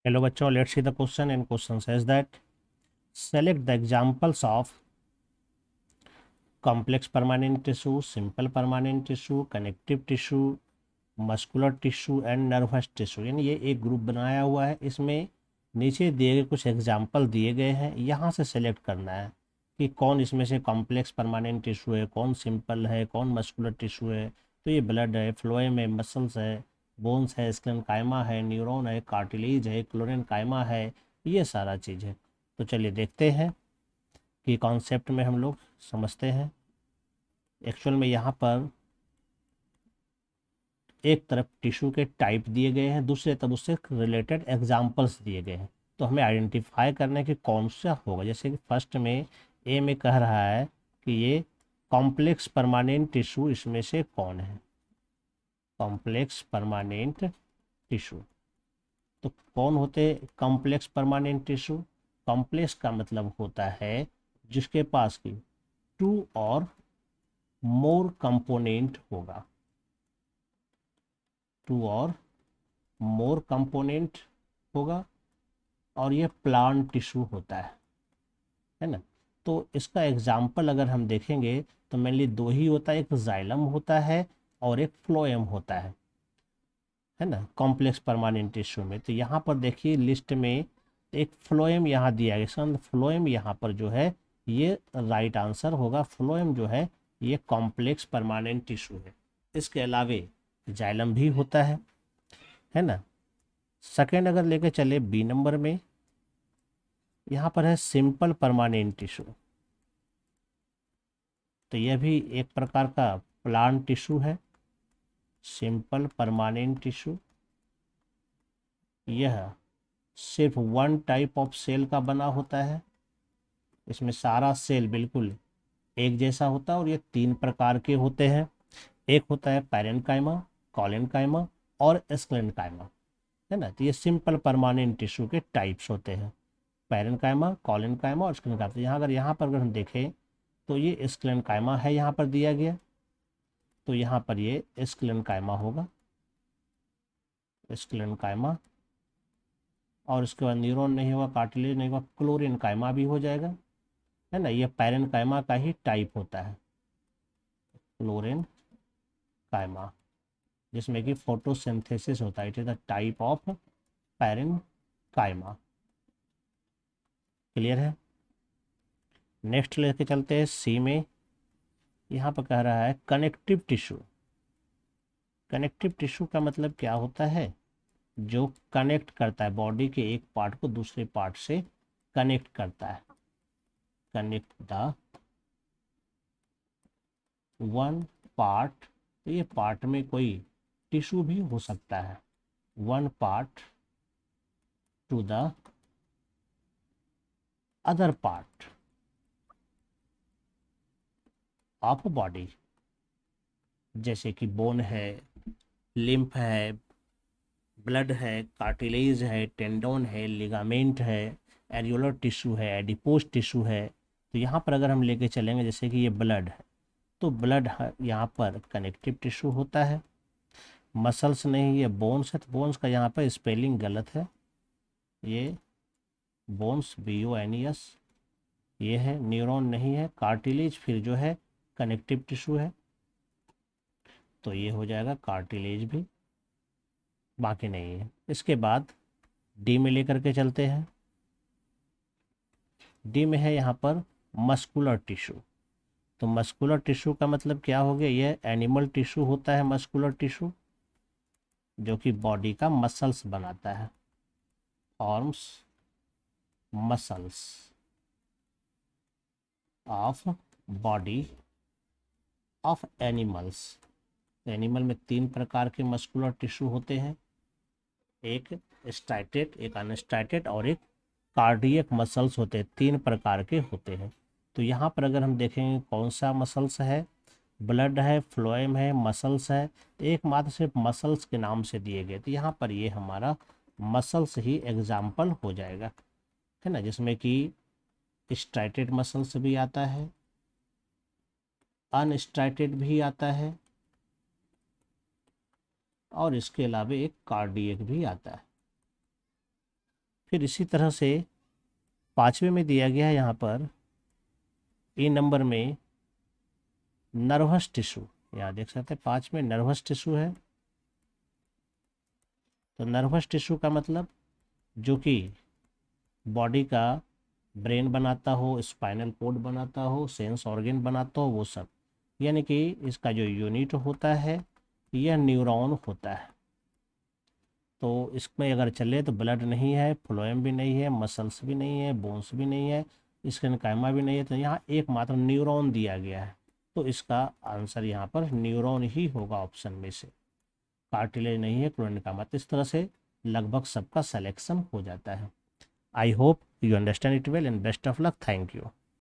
Hello बच्चों, let's see the question. And question says that select the examples of complex permanent tissue, simple permanent tissue, connective tissue, muscular tissue and nervous tissue. यानी ये एक group बनाया हुआ है। इसमें नीचे दिए गए कुछ एग्जाम्पल दिए गए हैं, यहाँ से सेलेक्ट करना है कि कौन इसमें से कॉम्प्लेक्स परमानेंट टिश्यू है, कौन सिंपल है, कौन मस्कुलर टिश्यू है। तो ये ब्लड है, फ्लोएम है, मसल्स है, बोन्स है, स्क्लेनकाइमा है, न्यूरॉन है, कार्टिलेज है, क्लोरेनकाइमा है, ये सारा चीज़ है। तो चलिए देखते हैं कि कॉन्सेप्ट में हम लोग समझते हैं। एक्चुअल में यहाँ पर एक तरफ टिश्यू के टाइप दिए गए हैं, दूसरे तरफ उससे रिलेटेड एग्जाम्पल्स दिए गए हैं। तो हमें आइडेंटिफाई करना है कि कौन सा होगा। जैसे कि फर्स्ट में ए में कह रहा है कि ये कॉम्प्लेक्स परमानेंट टिश्यू इसमें से कौन है, कॉम्प्लेक्स परमानेंट टिश्यू। तो कौन होते कॉम्प्लेक्स परमानेंट टिश्यू? कॉम्प्लेक्स का मतलब होता है जिसके पास की टू और मोर कंपोनेंट होगा, टू और मोर कंपोनेंट होगा, और ये प्लांट टिश्यू होता है ना। तो इसका एग्जाम्पल अगर हम देखेंगे तो मेनली दो ही होता है, एक जाइलम होता है और एक फ्लोएम होता है ना, कॉम्प्लेक्स परमानेंट टिश्यू में। तो यहाँ पर देखिए लिस्ट में एक फ्लोएम यहाँ दिया गया। फ्लोएम यहाँ पर जो है ये राइट आंसर होगा। फ्लोएम जो है ये कॉम्प्लेक्स परमानेंट टिश्यू है। इसके अलावे जाइलम भी होता है ना। सेकेंड अगर लेके चले बी नंबर में, यहाँ पर है सिंपल परमानेंट टिश्यू। तो यह भी एक प्रकार का प्लांट टिश्यू है, सिंपल परमानेंट टिश्यू। यह सिर्फ वन टाइप ऑफ सेल का बना होता है। इसमें सारा सेल बिल्कुल एक जैसा होता है और ये तीन प्रकार के होते हैं। एक होता है पैरेन्काइमा, कॉलेनकाइमा और स्क्लेनकाइमा, है ना। तो ये सिंपल परमानेंट टिश्यू के टाइप्स होते हैं, पैरेन्काइमा, कॉलेनकाइमा और स्क्लेनकाइमा। तो यहाँ पर अगर हम देखें तो ये स्क्लेनकाइमा है यहाँ पर दिया गया, तो यहाँ पर ये स्क्लेनकाइमा होगा, स्क्लेनकाइमा। और उसके बाद न्यूरॉन नहीं होगा, कार्टिलेज नहीं होगा, क्लोरेनकाइमा भी हो जाएगा, है ना। ये पैरेन्काइमा का ही टाइप होता है, क्लोरेनकाइमा, जिसमें कि फोटोसिंथेसिस होता है। It is the type of parenchyma. Clear है। नेक्स्ट लेके चलते हैं सी में। यहाँ पर कह रहा है कनेक्टिव टिश्यू। कनेक्टिव टिश्यू का मतलब क्या होता है? जो कनेक्ट करता है, बॉडी के एक पार्ट को दूसरे पार्ट से कनेक्ट करता है। Connect the one part. तो ये पार्ट में कोई टिश्यू भी हो सकता है। One part two the other part of body, जैसे कि बोन है, लिम्फ है, ब्लड है, कार्टिलेज है, टेंडोन है, लिगामेंट है, एरियोलर टिश्यू है, एडिपोज टिश्यू है। तो यहाँ पर अगर हम लेके चलेंगे जैसे कि ये ब्लड है, तो ब्लड यहाँ पर कनेक्टिव टिश्यू होता है। मसल्स नहीं, ये बोन्स है, तो बोन्स का यहाँ पर स्पेलिंग गलत है, ये बोन्स BONES ये है। न्यूरॉन नहीं है, कार्टिलेज फिर जो है कनेक्टिव टिश्यू है, तो ये हो जाएगा कार्टिलेज भी, बाकी नहीं है। इसके बाद डी में लेकर के चलते हैं। डी में है यहाँ पर मस्कुलर टिश्यू। तो मस्कुलर टिश्यू का मतलब क्या हो गया? ये एनिमल टिश्यू होता है मस्कुलर टिश्यू, जो कि बॉडी का मसल्स बनाता है, forms muscles of body of animals. Animal में तीन प्रकार के मस्कुलर टिश्यू होते हैं, एक स्ट्राइटेड, एक अनस्ट्राइटेड और एक कार्डियक मसल्स होते हैं। तीन प्रकार के होते हैं। तो यहाँ पर अगर हम देखेंगे कौन सा मसल्स है, ब्लड है, फ्लोएम है, मसल्स है, एक मात्र सिर्फ मसल्स के नाम से दिए गए। तो यहाँ पर ये हमारा मसल्स ही एग्जाम्पल हो जाएगा, है ना, जिसमें कि स्ट्राइटेड मसल्स भी आता है, अनस्ट्राइटेड भी आता है, और इसके अलावा एक कार्डियक भी आता है। फिर इसी तरह से 5वें में दिया गया है यहाँ पर ए नंबर में नर्वस टिश्यू, यहाँ देख सकते हैं 5 में नर्वस टिश्यू है। तो नर्वस टिश्यू का मतलब जो कि बॉडी का ब्रेन बनाता हो, स्पाइनल कोड बनाता हो, सेंस ऑर्गन बनाता हो, वो सब, यानी कि इसका जो यूनिट होता है यह न्यूरॉन होता है। तो इसमें अगर चले तो ब्लड नहीं है, फ्लोएम भी नहीं है, मसल्स भी नहीं है, बोन्स भी नहीं है, स्कैमा भी नहीं है, तो यहाँ एकमात्र न्यूरॉन दिया गया है। तो इसका आंसर यहाँ पर न्यूरॉन ही होगा ऑप्शन में से, कार्टिलेज नहीं है, क्रोनिका। इस तरह से लगभग सबका सिलेक्शन हो जाता है। I hope you understand it well and best of luck. Thank you.